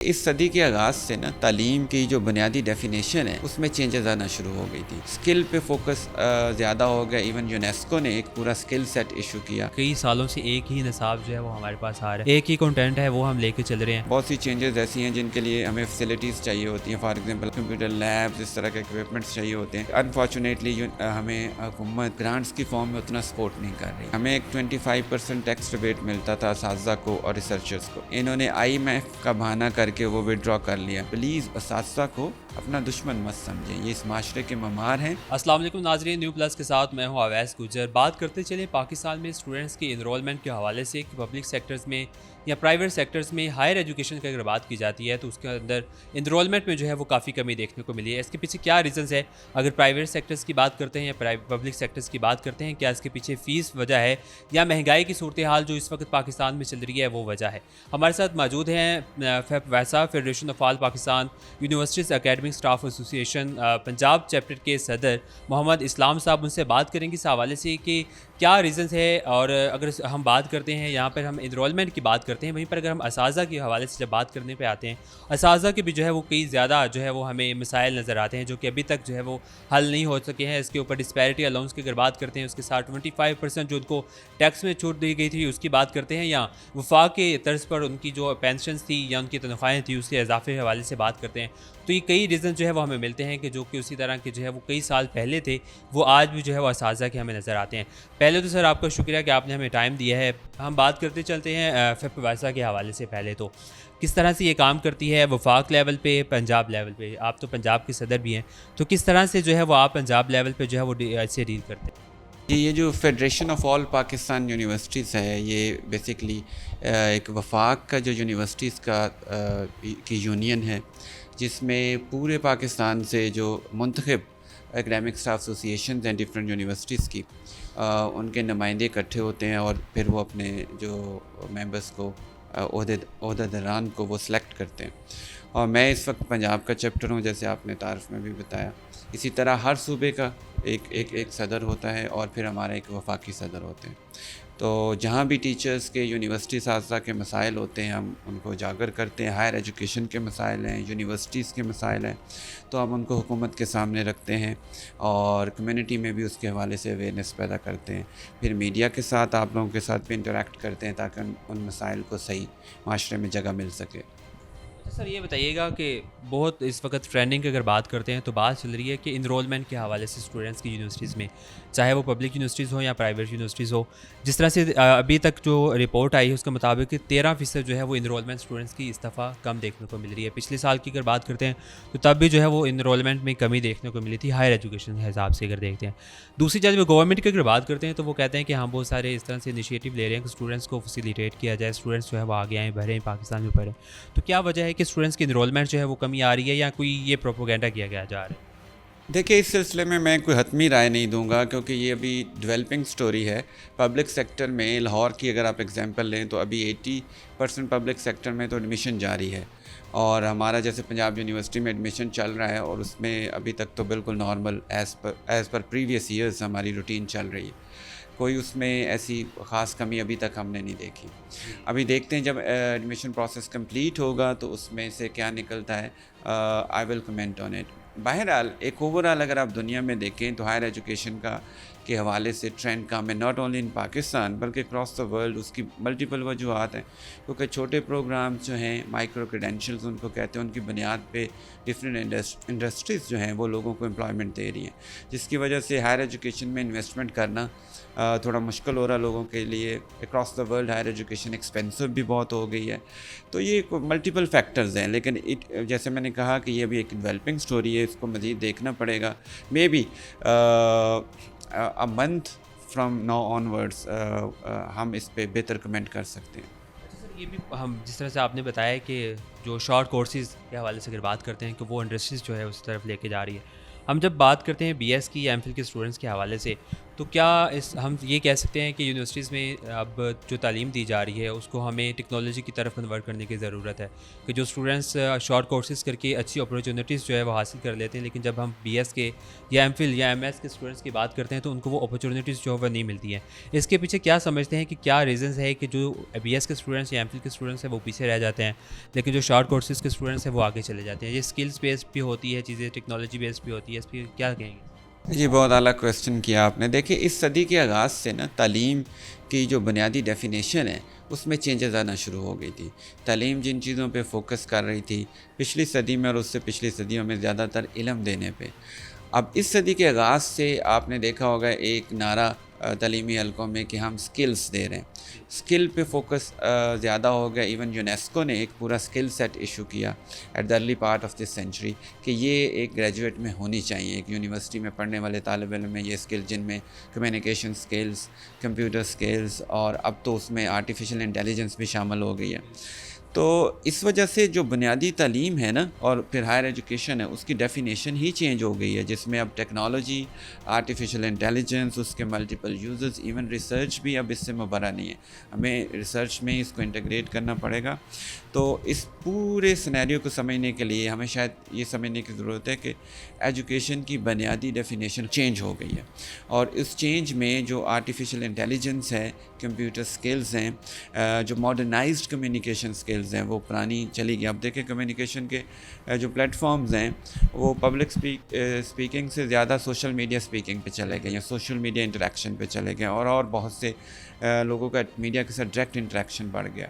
اس صدی کے آغاز سے نا تعلیم کی جو بنیادی ڈیفینیشن ہے اس میں چینجز آنا شروع ہو گئی تھی. اسکل پہ فوکس زیادہ ہو گیا. ایون یونیسکو نے ایک پورا اسکل سیٹ ایشو کیا. کئی سالوں سے ایک ہی نصاب جو ہے وہ ہمارے پاس آ رہا ہے, ایک ہی کنٹینٹ ہے وہ ہم لے کے چل رہے ہیں. بہت سی چینجز ایسی ہیں جن کے لیے ہمیں فیسلٹیز چاہیے ہوتی ہیں. فار ایگزامپل کمپیوٹر لیبز, اس طرح کے اکوپمنٹس چاہیے ہوتے ہیں. انفارچونیٹلی ہمیں حکومت گرانٹس کی فارم میں اتنا سپورٹ نہیں کر رہی. ہمیں ایک 25% ٹیکس ریبیٹ ملتا تھا اساتذہ کو اور ریسرچرز کو. انہوں نے IMF کا بہانہ کر کے وہ وڈرا کر لیا. پلیز اساتذہ کو اپنا دشمن مت سمجھیں, یہ اس معاشرے کے معمار ہیں. السلام علیکم ناظرین, نیو پلس کے ساتھ میں ہوں اویس گجر. بات کرتے چلیں پاکستان میں اسٹوڈنٹس کی انرولمنٹ کے حوالے سے کہ پبلک سیکٹرز میں یا پرائیویٹ سیکٹرز میں ہائر ایجوکیشن کی اگر بات کی جاتی ہے تو اس کے اندر انرولمنٹ میں جو ہے وہ کافی کمی دیکھنے کو ملی ہے. اس کے پیچھے کیا ریزنز ہے؟ اگر پرائیویٹ سیکٹرز کی بات کرتے ہیں یا پبلک سیکٹرز کی بات کرتے ہیں, کیا اس کے پیچھے فیس وجہ ہے یا مہنگائی کی صورتحال جو اس وقت پاکستان میں چل رہی ہے وہ وجہ ہے؟ ہمارے ساتھ موجود ہیں ویسا federation of all Pakistan universities academic staff association Punjab chapter کے صدر محمد اسلام صاحب. ان سے بات کریں گے اس حوالے سے کہ کیا ریزنز ہے. اور اگر ہم بات کرتے ہیں یہاں پر ہم انرولمنٹ کی بات کرتے ہیں, وہیں پر اگر ہم اساتذہ کے حوالے سے جب بات کرنے پہ آتے ہیں, اساتذہ کے بھی جو ہے وہ کئی زیادہ جو ہے وہ ہمیں مسائل نظر آتے ہیں جو کہ ابھی تک جو ہے وہ حل نہیں ہو سکے ہیں. اس کے اوپر ڈسپیرٹی الاؤنس کی اگر بات کرتے ہیں, اس کے ساتھ 25% جو ان کو ٹیکس میں چھوٹ دی گئی تھی اس کی بات کرتے ہیں, یا وفاق کے طرز پر ان کی جو پینشنز تھی یا ان کی تنخواہیں تھیں اس کے اضافے کے حوالے سے بات کرتے ہیں, تو یہ کئی ریزن جو ہے وہ ہمیں ملتے ہیں کہ جو کہ اسی طرح کے جو ہے وہ کئی سال پہلے تھے وہ آج بھی جو ہے وہ اساتذہ کے ہمیں نظر آتے ہیں. پہلے تو سر آپ کا شکریہ کہ آپ نے ہمیں ٹائم دیا ہے. ہم بات کرتے چلتے ہیں فپ ویسا کے حوالے سے. پہلے تو کس طرح سے یہ کام کرتی ہے وفاق لیول پہ, پنجاب لیول پہ؟ آپ تو پنجاب کے صدر بھی ہیں, تو کس طرح سے جو ہے وہ آپ پنجاب لیول پہ جو ہے وہ اسے ڈیل کرتے ہیں؟ یہ جو federation of all Pakistan universities ہے, یہ بیسکلی ایک وفاق کا جو یونیورسٹیز کی یونین ہے, جس میں پورے پاکستان سے جو منتخب اکیڈمک اسٹاف ایسوسیشنز ہیں ڈفرینٹ یونیورسٹیز کی, ان کے نمائندے اکٹھے ہوتے ہیں اور پھر وہ اپنے جو ممبرس کو, عہدیداران کو وہ سلیکٹ کرتے ہیں. اور میں اس وقت پنجاب کا چیپٹر ہوں, جیسے آپ نے تعارف میں بھی بتایا. اسی طرح ہر صوبے کا ایک صدر ہوتا ہے اور پھر ہمارا ایک وفاقی صدر ہوتے ہیں. تو جہاں بھی ٹیچرز کے یونیورسٹی اساتذہ کے مسائل ہوتے ہیں ہم ان کو اجاگر کرتے ہیں. ہائر ایجوکیشن کے مسائل ہیں, یونیورسٹیز کے مسائل ہیں, تو ہم ان کو حکومت کے سامنے رکھتے ہیں اور کمیونٹی میں بھی اس کے حوالے سے اویئرنیس پیدا کرتے ہیں. پھر میڈیا کے ساتھ, آپ لوگوں کے ساتھ بھی انٹریکٹ کرتے ہیں تاکہ ان مسائل کو صحیح معاشرے میں جگہ مل سکے. سر یہ بتائیے گا کہ بہت اس وقت ٹرینڈنگ کی اگر بات کرتے ہیں تو بات چل رہی ہے کہ انرولمنٹ کے حوالے سے اسٹوڈنٹس کی یونیورسٹیز میں, چاہے وہ پبلک یونیورسٹیز ہوں یا پرائیویٹ یونیورسٹیز ہو, جس طرح سے ابھی تک جو رپورٹ آئی ہے اس کے مطابق 13% جو ہے وہ انرولمنٹ اسٹوڈنٹس کی اس دفعہ کم دیکھنے کو مل رہی ہے. پچھلے سال کی اگر بات کرتے ہیں تو تب بھی جو ہے وہ انرولمنٹ میں کمی دیکھنے کو ملی تھی ہائر ایجوکیشن کے حساب سے اگر دیکھتے ہیں. دوسری جانب گورنمنٹ کی اگر بات کرتے ہیں تو وہ کہتے ہیں کہ ہم بہت سارے اس طرح سے انیشیٹو لے رہے ہیں کہ اسٹوڈنٹس کو فیسیلیٹیٹ کیا جائے, اسٹوڈنٹس جو ہے وہ آگے آئیں, بڑھیں, پاکستان میں پڑھیں. تو کیا وجہ ہے کہ اسٹوڈنٹس کی انرولمنٹ جو ہے وہ کمی آ رہی ہے یا کوئی یہ پروپوگینڈا کیا گیا جا رہا ہے؟ دیکھیے, اس سلسلے میں میں کوئی حتمی رائے نہیں دوں گا کیونکہ یہ ابھی ڈیولپنگ سٹوری ہے. پبلک سیکٹر میں لاہور کی اگر آپ ایگزامپل لیں تو ابھی 80% پبلک سیکٹر میں تو ایڈمیشن جاری ہے, اور ہمارا جیسے پنجاب یونیورسٹی میں ایڈمیشن چل رہا ہے اور اس میں ابھی تک تو بالکل normal as per previous years ہماری روٹین چل رہی ہے. کوئی اس میں ایسی خاص کمی ابھی تک ہم نے نہیں دیکھی. ابھی دیکھتے ہیں جب ایڈمیشن پروسیس کمپلیٹ ہوگا تو اس میں سے کیا نکلتا ہے. آئی ول کمنٹ آن اٹ. بہرحال ایک اوورآل اگر آپ دنیا میں دیکھیں تو ہائر ایجوکیشن کے حوالے سے ٹرینڈ کم ہے, ناٹ اونلی ان پاکستان بلکہ اکراس دا ورلڈ. اس کی ملٹیپل وجوہات ہیں, کیونکہ چھوٹے پروگرامز جو ہیں, مائکرو کریڈینشلز ان کو کہتے ہیں, ان کی بنیاد پہ ڈفرینٹ انڈسٹریز جو ہیں وہ لوگوں کو امپلائمنٹ دے رہی ہیں, جس کی وجہ سے ہائر ایجوکیشن میں انویسٹمنٹ کرنا تھوڑا مشکل ہو رہا لوگوں کے لیے. Across the world higher education expensive بھی بہت ہو گئی ہے. تو یہ ملٹیپل فیکٹرز ہیں, لیکن جیسے میں نے کہا کہ یہ بھی ایک ڈیولپنگ سٹوری ہے, اس کو مزید دیکھنا پڑے گا. May be month from now onwards ہم اس پہ بہتر کمنٹ کر سکتے ہیں. یہ بھی ہم جس طرح سے آپ نے بتایا کہ جو شارٹ کورسز کے حوالے سے اگر بات کرتے ہیں کہ وہ انڈسٹریز جو ہے اس طرف لے کے جا رہی ہے. ہم جب بات کرتے ہیں BS کی یا MPhil کے اسٹوڈنٹس کے حوالے سے تو کیا ہم یہ کہہ سکتے ہیں کہ یونیورسٹیز میں اب جو تعلیم دی جا رہی ہے اس کو ہمیں ٹیکنالوجی کی طرف کنورٹ کرنے کی ضرورت ہے کہ جو اسٹوڈنٹس شارٹ کورسز کر کے اچھی اپرچونیٹیز جو ہے وہ حاصل کر لیتے ہیں، لیکن جب ہم بی ایس کے یا ایم فل یا ایم ایس کے اسٹوڈنٹس کی بات کرتے ہیں تو ان کو وہ اپرچونیٹیز جو ہے وہ نہیں ملتی ہیں. اس کے پیچھے کیا سمجھتے ہیں کہ کیا ریزنز ہے کہ جو بی ایس کے اسٹوڈنٹس یا ایم فل کے اسٹوڈنٹس ہیں وہ پیچھے رہ جاتے ہیں، لیکن جو شارٹ کورسز کے اسٹوڈنٹس ہیں وہ آگے چلے جاتے ہیں؟ یہ اسکلس بیسڈ بھی ہوتی ہے چیزیں، ٹیکنالوجی بیسڈ بھی ہوتی ہے، اس پہ کیا کہیں گے؟ جی بہت اعلیٰ کویسچن کیا آپ نے. دیکھیں اس صدی کے آغاز سے نا تعلیم کی جو بنیادی ڈیفینیشن ہے اس میں چینجز آنا شروع ہو گئی تھی. تعلیم جن چیزوں پہ فوکس کر رہی تھی پچھلی صدی میں اور اس سے پچھلی صدیوں میں زیادہ تر علم دینے پہ، اب اس صدی کے آغاز سے آپ نے دیکھا ہوگا ایک نعرہ تعلیمی حلقوں میں کہ ہم سکلز دے رہے ہیں. سکل پہ فوکس زیادہ ہو گیا. ایون یونیسکو نے ایک پورا سکل سیٹ ایشو کیا at the early part of this century کہ یہ ایک گریجویٹ میں ہونی چاہیے، ایک یونیورسٹی میں پڑھنے والے طالب علم میں یہ سکل، جن میں کمیونیکیشن سکلز، کمپیوٹر سکلز، اور اب تو اس میں آرٹیفیشل انٹیلیجنس بھی شامل ہو گئی ہے. تو اس وجہ سے جو بنیادی تعلیم ہے نا اور پھر ہائر ایجوکیشن ہے اس کی ڈیفینیشن ہی چینج ہو گئی ہے، جس میں اب ٹیکنالوجی، آرٹیفیشل انٹیلیجنس، اس کے ملٹیپل یوزز، ایون ریسرچ بھی اب اس سے مبرہ نہیں ہے. ہمیں ریسرچ میں اس کو انٹیگریٹ کرنا پڑے گا. تو اس پورے سینیریو کو سمجھنے کے لیے ہمیں شاید یہ سمجھنے کی ضرورت ہے کہ ایجوکیشن کی بنیادی ڈیفینیشن چینج ہو گئی ہے، اور اس چینج میں جو آرٹیفیشل انٹیلیجنس ہے، کمپیوٹر سکلز ہیں، جو ماڈرنائزڈ کمیونیکیشن سکلز ہیں وہ پرانی چلی گئی. اب دیکھیں کمیونیکیشن کے جو پلیٹ فارمز ہیں وہ پبلک اسپیکنگ سے زیادہ سوشل میڈیا سپیکنگ پہ چلے گئے یا سوشل میڈیا انٹریکشن پہ چلے گئے، اور بہت سے لوگوں کا میڈیا کے ساتھ ڈائریکٹ انٹریکشن بڑھ گیا.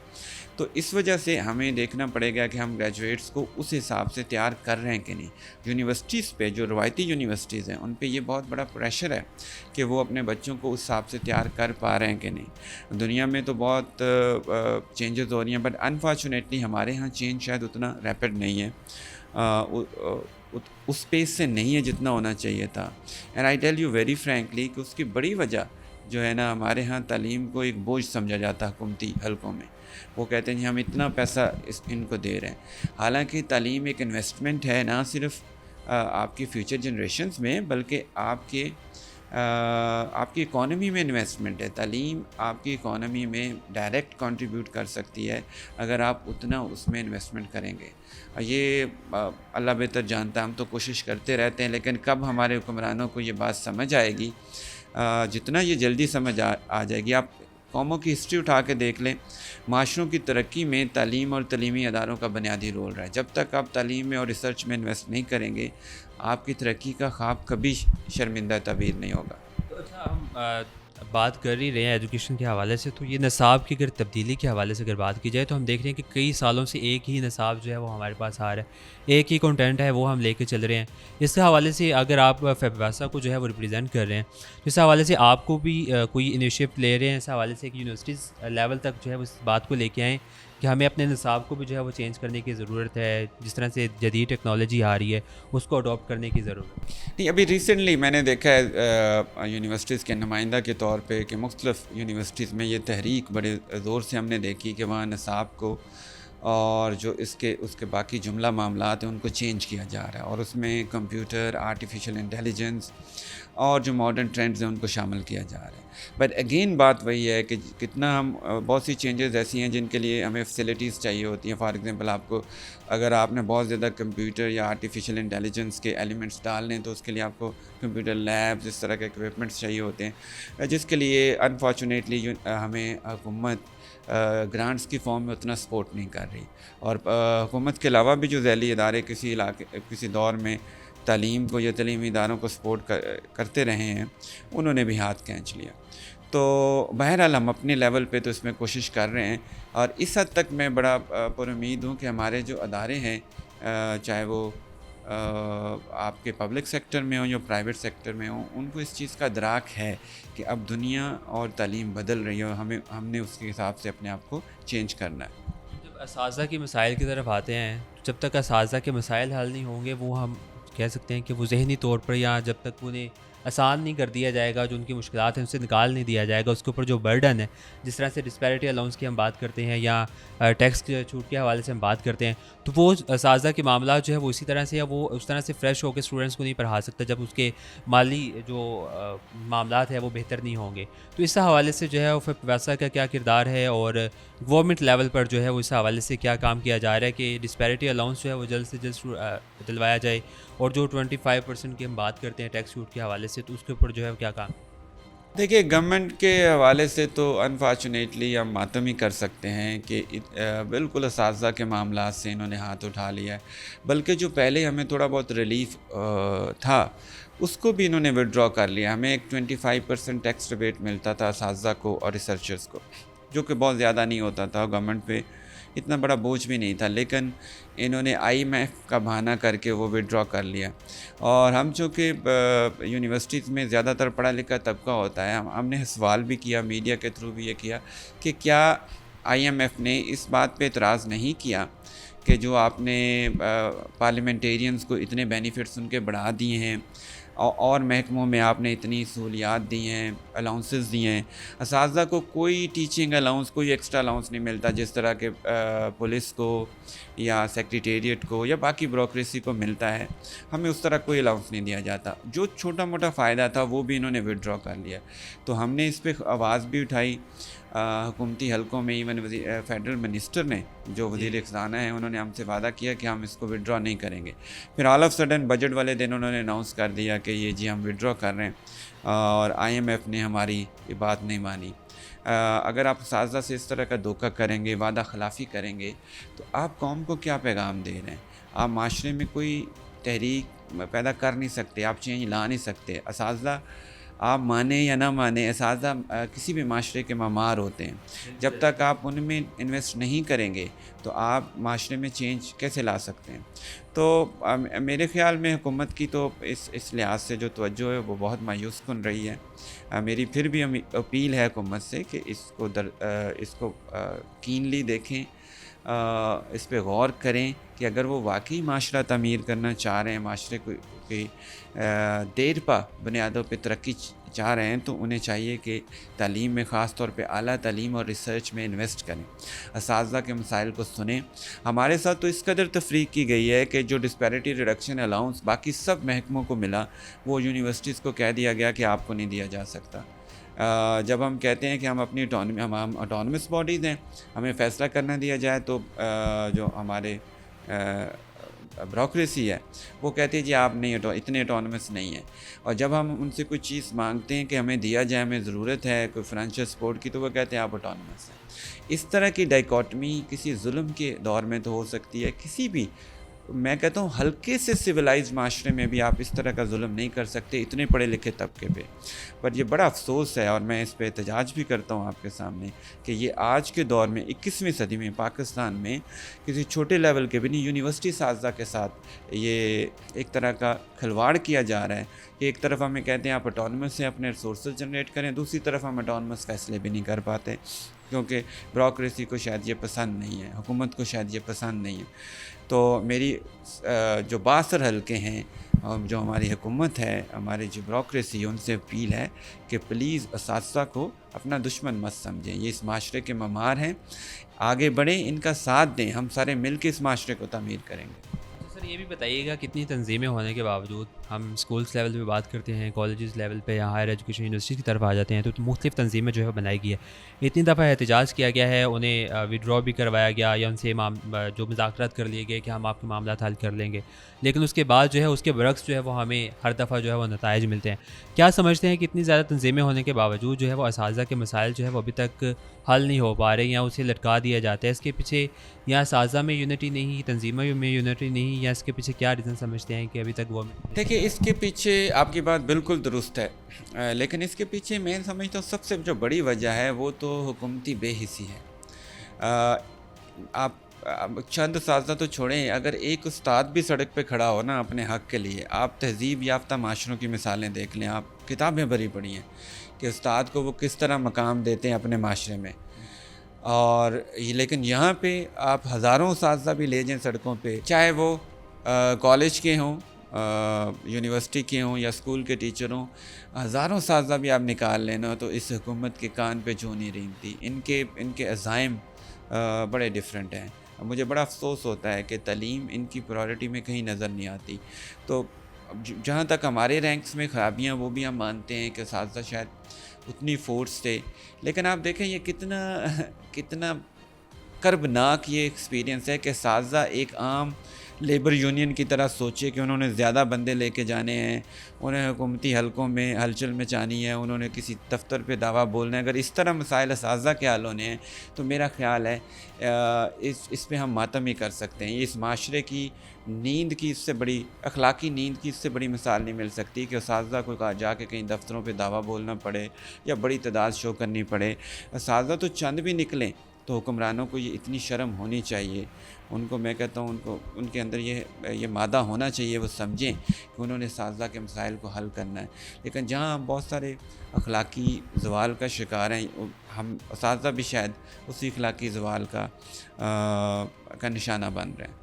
تو اس وجہ سے ہمیں دیکھنا پڑے گا کہ ہم گریجویٹس کو اس حساب سے تیار کر رہے ہیں کہ نہیں. یونیورسٹیز پہ، جو روایتی یونیورسٹیز ہیں، ان پہ یہ بہت بڑا پریشر ہے کہ وہ اپنے بچوں کو اس حساب سے تیار کر پا رہے ہیں کہ نہیں. دنیا میں تو بہت چینجز ہو رہی ہیں، بٹ انفارچونیٹلی ہمارے ہاں چینج شاید اتنا ریپڈ نہیں ہے، اس پیس سے نہیں ہے جتنا ہونا چاہیے تھا. And I tell you very frankly کہ اس کی بڑی وجہ جو ہے نا، ہمارے ہاں تعلیم کو ایک بوجھ سمجھا جاتا ہے حکومتی حلقوں میں. وہ کہتے ہیں جی ہم اتنا پیسہ ان کو دے رہے ہیں، حالانکہ تعلیم ایک انویسٹمنٹ ہے، نہ صرف آپ کی فیوچر جنریشنز میں بلکہ آپ کی اکانومی میں انویسٹمنٹ ہے. تعلیم آپ کی اکانومی میں ڈائریکٹ کنٹریبیوٹ کر سکتی ہے اگر آپ اتنا اس میں انویسٹمنٹ کریں گے. یہ اللہ بہتر جانتا ہے، ہم تو کوشش کرتے رہتے ہیں، لیکن کب ہمارے حکمرانوں کو یہ بات سمجھ آئے گی؟ جتنا یہ جلدی سمجھ آ جائے گی. آپ قوموں کی ہسٹری اٹھا کے دیکھ لیں، معاشروں کی ترقی میں تعلیم اور تعلیمی اداروں کا بنیادی رول رہا ہے. جب تک آپ تعلیم میں اور ریسرچ میں انویسٹ نہیں کریں گے، آپ کی ترقی کا خواب کبھی شرمندہ تعبیر نہیں ہوگا. تو اچھا، ہم بات کر ہی رہے ہیں ایجوکیشن کے حوالے سے، تو یہ نصاب کی اگر تبدیلی کے حوالے سے اگر بات کی جائے تو ہم دیکھ رہے ہیں کہ کئی سالوں سے ایک ہی نصاب جو ہے وہ ہمارے پاس آ رہا ہے، ایک ہی کنٹینٹ ہے وہ ہم لے کے چل رہے ہیں. اس کے حوالے سے اگر آپ فیبواسا کو جو ہے وہ ریپرزینٹ کر رہے ہیں، تو اس حوالے سے آپ کو بھی کوئی انیشیٹو لے رہے ہیں اس حوالے سے کہ یونیورسٹیز لیول تک جو ہے اس بات کو لے کے آئیں کہ ہمیں اپنے نصاب کو بھی جو ہے وہ چینج کرنے کی ضرورت ہے، جس طرح سے جدید ٹیکنالوجی آ رہی ہے اس کو اڈاپٹ کرنے کی ضرورت ہے؟ نہیں، ابھی ریسنٹلی میں نے دیکھا ہے یونیورسٹیز کے نمائندہ کے طور پہ کہ مختلف یونیورسٹیز میں یہ تحریک بڑے زور سے ہم نے دیکھی کہ وہاں نصاب کو اور جو اس کے باقی جملہ معاملات ہیں ان کو چینج کیا جا رہا ہے، اور اس میں کمپیوٹر، آرٹیفیشل انٹیلیجنس اور جو ماڈرن ٹرینڈز ہیں ان کو شامل کیا جا رہا ہے. بٹ اگین بات وہی ہے کہ کتنا ہم بہت سی چینجز ایسی ہیں جن کے لیے ہمیں فیسلٹیز چاہیے ہوتی ہیں. فار ایگزامپل آپ کو اگر آپ نے بہت زیادہ کمپیوٹر یا آرٹیفیشل انٹیلیجنس کے ایلیمنٹس ڈالنے ہیں تو اس کے لیے آپ کو کمپیوٹر لیبز، اس طرح کے اکوپمنٹس چاہیے ہوتے ہیں، جس کے لیے انفارچونیٹلی ہمیں حکومت گرانٹس کی فارم میں اتنا سپورٹ نہیں کر رہی. اور حکومت کے علاوہ بھی جو ذیلی ادارے کسی دور میں تعلیم کو یا تعلیمی اداروں کو سپورٹ کرتے رہے ہیں، انہوں نے بھی ہاتھ کھینچ لیا. تو بہرحال ہم اپنے لیول پہ تو اس میں کوشش کر رہے ہیں، اور اس حد تک میں بڑا پر امید ہوں کہ ہمارے جو ادارے ہیں، چاہے وہ آپ کے پبلک سیکٹر میں ہوں یا پرائیویٹ سیکٹر میں ہوں، ان کو اس چیز کا ادراک ہے کہ اب دنیا اور تعلیم بدل رہی ہے اور ہم نے اس کے حساب سے اپنے آپ کو چینج کرنا ہے. جب اساتذہ کے مسائل کی طرف آتے ہیں، جب تک اساتذہ کے مسائل حل نہیں ہوں گے، وہ ہم کہہ سکتے ہیں کہ وہ ذہنی طور پر یا جب تک انہیں آسان نہیں کر دیا جائے گا، جو ان کی مشکلات ہیں ان سے نکال نہیں دیا جائے گا، اس کے اوپر جو برڈن ہے، جس طرح سے ڈسپیرٹی الاؤنس کی ہم بات کرتے ہیں یا ٹیکس کے چھوٹ کے حوالے سے ہم بات کرتے ہیں، تو وہ اساتذہ کے معاملات جو ہے وہ اسی طرح سے یا وہ اس طرح سے فریش ہو کے اسٹوڈنٹس کو نہیں پڑھا سکتا جب اس کے مالی جو معاملات ہیں وہ بہتر نہیں ہوں گے. تو اس حوالے سے جو ہے وہ پیسہ کا کیا کردار ہے اور گورنمنٹ لیول پر جو ہے وہ اس حوالے سے کیا کام کیا جا رہا ہے کہ ڈسپیرٹی الاؤنس جو ہے وہ جلد سے جلد دلوایا جائے، اور جو 25% کی ہم بات کرتے ہیں ٹیکس چھوٹ کے حوالے سے، تو اس کے اوپر جو ہے کیا کام؟ دیکھیے گورنمنٹ کے حوالے سے تو انفارچونیٹلی ہم ماتم ہی کر سکتے ہیں کہ بالکل اساتذہ کے معاملات سے انہوں نے ہاتھ اٹھا لیا ہے، بلکہ جو پہلے ہمیں تھوڑا بہت ریلیف تھا اس کو بھی انہوں نے وڈرا کر لیا. ہمیں ایک 25% ٹیکس ریبیٹ ملتا تھا اساتذہ کو اور ریسرچرز کو، جو کہ بہت زیادہ نہیں ہوتا تھا، گورنمنٹ پہ اتنا بڑا بوجھ بھی نہیں تھا، لیکن انہوں نے IMF کا بہانہ کر کے وہ وڈرا کر لیا. اور ہم چونکہ یونیورسٹیز میں زیادہ تر پڑھا لکھا طبقہ ہوتا ہے، ہم نے سوال بھی کیا، میڈیا کے تھرو بھی یہ کیا کہ کیا IMF نے اس بات پہ اعتراض نہیں کیا کہ جو آپ نے پارلیمنٹیرینز کو اتنے بینیفٹس ان کے بڑھا دیے ہیں اور محکموں میں آپ نے اتنی سہولیات دی ہیں، الاؤنسز دی ہیں، اساتذہ کو کوئی ٹیچنگ الاؤنس، کوئی ایکسٹرا الاؤنس نہیں ملتا جس طرح کہ پولیس کو یا سیکریٹریٹ کو یا باقی بیوروکریسی کو ملتا ہے، ہمیں اس طرح کوئی الاؤنس نہیں دیا جاتا. جو چھوٹا موٹا فائدہ تھا وہ بھی انہوں نے وڈرا کر لیا. تو ہم نے اس پہ آواز بھی اٹھائی حکومتی حلقوں میں، ایون فیڈرل منسٹر نے جو وزیر خزانہ ہیں انہوں نے ہم سے وعدہ کیا کہ ہم اس کو وڈرا نہیں کریں گے. پھر آل آف سڈن بجٹ والے دن انہوں نے اناؤنس کر دیا کہ یہ جی ہم وڈرا کر رہے ہیں، اور IMF نے ہماری یہ بات نہیں مانی. اگر آپ اساتذہ سے اس طرح کا دھوکہ کریں گے، وعدہ خلافی کریں گے، تو آپ قوم کو کیا پیغام دے رہے ہیں؟ آپ معاشرے میں کوئی تحریک پیدا کر نہیں سکتے، آپ چینج لا نہیں سکتے. اساتذہ آپ مانیں یا نہ مانیں، اساتذہ کسی بھی معاشرے کے معمار ہوتے ہیں. جب تک آپ ان میں انویسٹ نہیں کریں گے تو آپ معاشرے میں چینج کیسے لا سکتے ہیں؟ تو میرے خیال میں حکومت کی تو اس لحاظ سے جو توجہ ہے وہ بہت مایوس کن رہی ہے. میری پھر بھی اپیل ہے حکومت سے کہ اس کو کینلی دیکھیں، اس پہ غور کریں کہ اگر وہ واقعی معاشرہ تعمیر کرنا چاہ رہے ہیں، معاشرے کو دیر پا بنیادوں پہ ترقی چاہ رہے ہیں، تو انہیں چاہیے کہ تعلیم میں، خاص طور پہ اعلیٰ تعلیم اور ریسرچ میں انویسٹ کریں، اساتذہ کے مسائل کو سنیں. ہمارے ساتھ تو اس قدر تفریق کی گئی ہے کہ جو ڈسپیرٹی ریڈکشن الاؤنس باقی سب محکموں کو ملا، وہ یونیورسٹیز کو کہہ دیا گیا کہ آپ کو نہیں دیا جا سکتا. جب ہم کہتے ہیں کہ ہم اپنی ہم اٹانومس باڈیز ہیں، ہمیں فیصلہ کرنا دیا جائے، تو جو ہمارے بیوروکریسی ہے وہ کہتے ہیں جی آپ نہیں اتنے اٹانومس نہیں ہیں. اور جب ہم ان سے کوئی چیز مانگتے ہیں کہ ہمیں دیا جائے، ہمیں ضرورت ہے کوئی فائنینشیل سپورٹ کی، تو وہ کہتے ہیں آپ اٹانومس ہیں. اس طرح کی ڈائیکاٹمی کسی ظلم کے دور میں تو ہو سکتی ہے، کسی بھی میں کہتا ہوں ہلکے سے سویلائز معاشرے میں بھی آپ اس طرح کا ظلم نہیں کر سکتے اتنے پڑھے لکھے طبقے پہ. پر یہ بڑا افسوس ہے، اور میں اس پہ احتجاج بھی کرتا ہوں آپ کے سامنے، کہ یہ آج کے دور میں 21ویں صدی میں پاکستان میں کسی چھوٹے لیول کے بھی نہیں، یونیورسٹی اساتذہ کے ساتھ یہ ایک طرح کا کھلواڑ کیا جا رہا ہے کہ ایک طرف ہمیں کہتے ہیں آپ اٹانومس سے اپنے ریسورسز جنریٹ کریں، دوسری طرف ہم اٹانومس فیصلے بھی نہیں کر پاتے کیونکہ بیوروکریسی کو شاید یہ پسند نہیں ہے، حکومت کو شاید یہ پسند نہیں ہے. تو میری جو باثر حلقے ہیں، جو ہماری حکومت ہے، ہماری جو بیوروکریسی ہے، ان سے اپیل ہے کہ پلیز اساتذہ کو اپنا دشمن مت سمجھیں. یہ اس معاشرے کے معمار ہیں، آگے بڑھیں، ان کا ساتھ دیں، ہم سارے مل کے اس معاشرے کو تعمیر کریں گے. سر یہ بھی بتائیے گا کتنی تنظیمیں ہونے کے باوجود، ہم اسکولس لیول پہ بات کرتے ہیں، کالجز لیول پہ یا ہائر ایجوکیشن یونیورسٹی کی طرف آ جاتے ہیں، تو مختلف تنظیمیں جو ہے بنائی گئی ہے، اتنی دفعہ احتجاج کیا گیا ہے، انہیں وڈرا بھی کروایا گیا یا ان سے جو مذاکرات کر لیے گئے کہ ہم آپ کے معاملات حل کر لیں گے، لیکن اس کے بعد جو ہے اس کے برعکس جو ہے وہ ہمیں ہر دفعہ جو ہے وہ نتائج ملتے ہیں. کیا سمجھتے ہیں کہ اتنی زیادہ تنظیمیں ہونے کے باوجود جو ہے وہ اساتذہ کے مسائل جو ہے وہ ابھی تک حل نہیں ہو پا رہے یا اسے لٹکا دیا جاتا ہے؟ اس کے پیچھے یا اساتذہ میں یونٹی نہیں، تنظیموں میں یونٹی نہیں، یا اس کے پیچھے کیا ریزن سمجھتے ہیں کہ ابھی تک وہ؟ دیکھیے اس کے پیچھے آپ کی بات بالکل درست ہے، لیکن اس کے پیچھے میں سمجھتا ہوں سب سے جو بڑی وجہ ہے وہ تو حکومتی بے حسی ہے. آپ چند اساتذہ تو چھوڑیں، اگر ایک استاد بھی سڑک پہ کھڑا ہو نا اپنے حق کے لیے، آپ تہذیب یافتہ معاشروں کی مثالیں دیکھ لیں، آپ کتابیں بھری پڑھی ہیں کہ استاد کو وہ کس طرح مقام دیتے ہیں اپنے معاشرے میں. اور لیکن یہاں پہ آپ ہزاروں اساتذہ بھی لے جائیں سڑکوں پہ، چاہے وہ کالج کے ہوں یونیورسٹی کے ہوں یا اسکول کے ٹیچر ہوں، ہزاروں اساتذہ بھی آپ نکال لینا تو اس حکومت کے کان پہ چوں نہیں رینگتی. ان کے عزائم بڑے ڈیفرنٹ ہیں. مجھے بڑا افسوس ہوتا ہے کہ تعلیم ان کی پرائورٹی میں کہیں نظر نہیں آتی. تو جہاں تک ہمارے رینکس میں خرابیاں وہ بھی ہم مانتے ہیں کہ اساتذہ شاید اتنی فورس تھے، لیکن آپ دیکھیں یہ کتنا کربناک یہ ایکسپیرینس ہے کہ اساتذہ ایک عام لیبر یونین کی طرح سوچے کہ انہوں نے زیادہ بندے لے کے جانے ہیں، انہیں حکومتی حلقوں میں ہلچل مچانی ہے، انہوں نے کسی دفتر پہ دعویٰ بولنا ہے. اگر اس طرح مسائل اساتذہ کے حل ہونے ہیں تو میرا خیال ہے اس پہ ہم ماتم ہی کر سکتے ہیں. اس معاشرے کی نیند کی اس سے بڑی اخلاقی نیند کی اس سے بڑی مثال نہیں مل سکتی کہ اساتذہ کو جا کے کہیں دفتروں پہ دعویٰ بولنا پڑے یا بڑی تعداد شو کرنی پڑے. اساتذہ تو چند بھی نکلیں تو حکمرانوں کو یہ اتنی شرم ہونی چاہیے، ان کو میں کہتا ہوں ان کے اندر یہ مادہ ہونا چاہیے، وہ سمجھیں کہ انہوں نے اساتذہ کے مسائل کو حل کرنا ہے. لیکن جہاں ہم بہت سارے اخلاقی زوال کا شکار ہیں، ہم اساتذہ بھی شاید اسی اخلاقی زوال کا نشانہ بن رہے ہیں.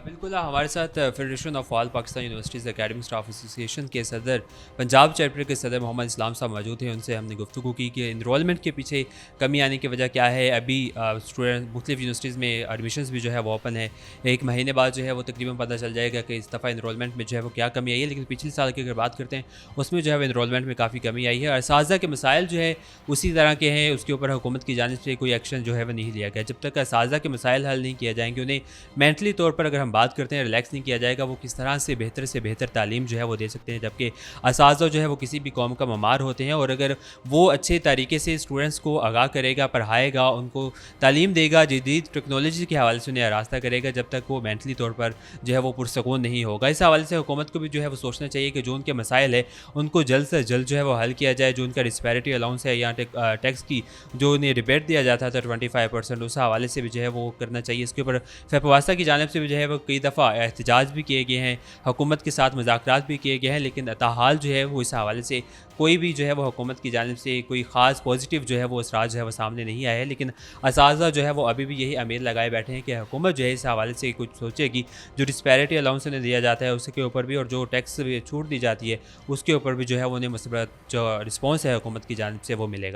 بالکل ہمارے ساتھ federation of all Pakistan universities academic staff association کے صدر، پنجاب چیپٹر کے صدر محمد اسلام صاحب موجود ہیں. ان سے ہم نے گفتگو کی کہ انرولمنٹ کے پیچھے کمی آنے کی وجہ کیا ہے. ابھی اسٹوڈنٹ مختلف یونیورسٹیز میں ایڈمیشنز بھی جو ہے وہ اوپن ہے. 1 مہینے بعد جو ہے وہ تقریباً پتہ چل جائے گا کہ اس دفعہ انرولمنٹ میں جو ہے وہ کیا کمی آئی ہے. لیکن پچھلے سال کی اگر بات کرتے ہیں اس میں جو ہے وہ انرولمنٹ میں کافی کمی آئی ہے. اور اساتذہ کے مسائل جو ہے اسی طرح کے ہیں، اس کے اوپر حکومت کی جانب سے کوئی ایکشن جو ہے وہ نہیں لیا گیا. جب تک اساتذہ کے مسائل حل نہیں کیا جائیں گے، انہیں مینٹلی طور پر اگر ہم بات کرتے ہیں ریلیکس نہیں کیا جائے گا، وہ کس طرح سے بہتر تعلیم جو ہے وہ دے سکتے ہیں. جبکہ اساتذہ جو ہے وہ کسی بھی قوم کا معمار ہوتے ہیں، اور اگر وہ اچھے طریقے سے اسٹوڈنٹس کو آگاہ کرے گا، پڑھائے گا، ان کو تعلیم دے گا، جدید ٹیکنالوجی کے حوالے سے انہیں آراستہ کرے گا، جب تک وہ مینٹلی طور پر جو ہے وہ پرسکون نہیں ہوگا. اس حوالے سے حکومت کو بھی جو ہے وہ سوچنا چاہیے کہ جو ان کے مسائل ہے ان کو جلد سے جلد جو ہے وہ حل کیا جائے. جو ان کا ڈسپیرٹی الاؤنس ہے یا ٹیکس کی جو انہیں ریبیٹ دیا جاتا تھا 25%، اس حوالے سے بھی جو ہے وہ کرنا چاہیے. اس کے اوپر فیپواستا کی جانب سے بھی جو ہے وہ کئی دفعہ احتجاج بھی کیے گئے ہیں، حکومت کے ساتھ مذاکرات بھی کیے گئے ہیں، لیکن تاحال جو ہے وہ اس حوالے سے کوئی بھی جو ہے وہ حکومت کی جانب سے کوئی خاص پازیٹیو جو ہے وہ اثرات جو ہے وہ سامنے نہیں آئے ہیں. لیکن اساتذہ جو ہے وہ ابھی بھی یہی امید لگائے بیٹھے ہیں کہ حکومت جو ہے اس حوالے سے کچھ سوچے گی. جو ڈسپیرٹی الاؤنس انہیں دیا جاتا ہے اس کے اوپر بھی، اور جو ٹیکس چھوٹ دی جاتی ہے اس کے اوپر بھی جو ہے وہ انہیں مثبت جو رسپانس ہے حکومت کی جانب سے وہ ملے گا.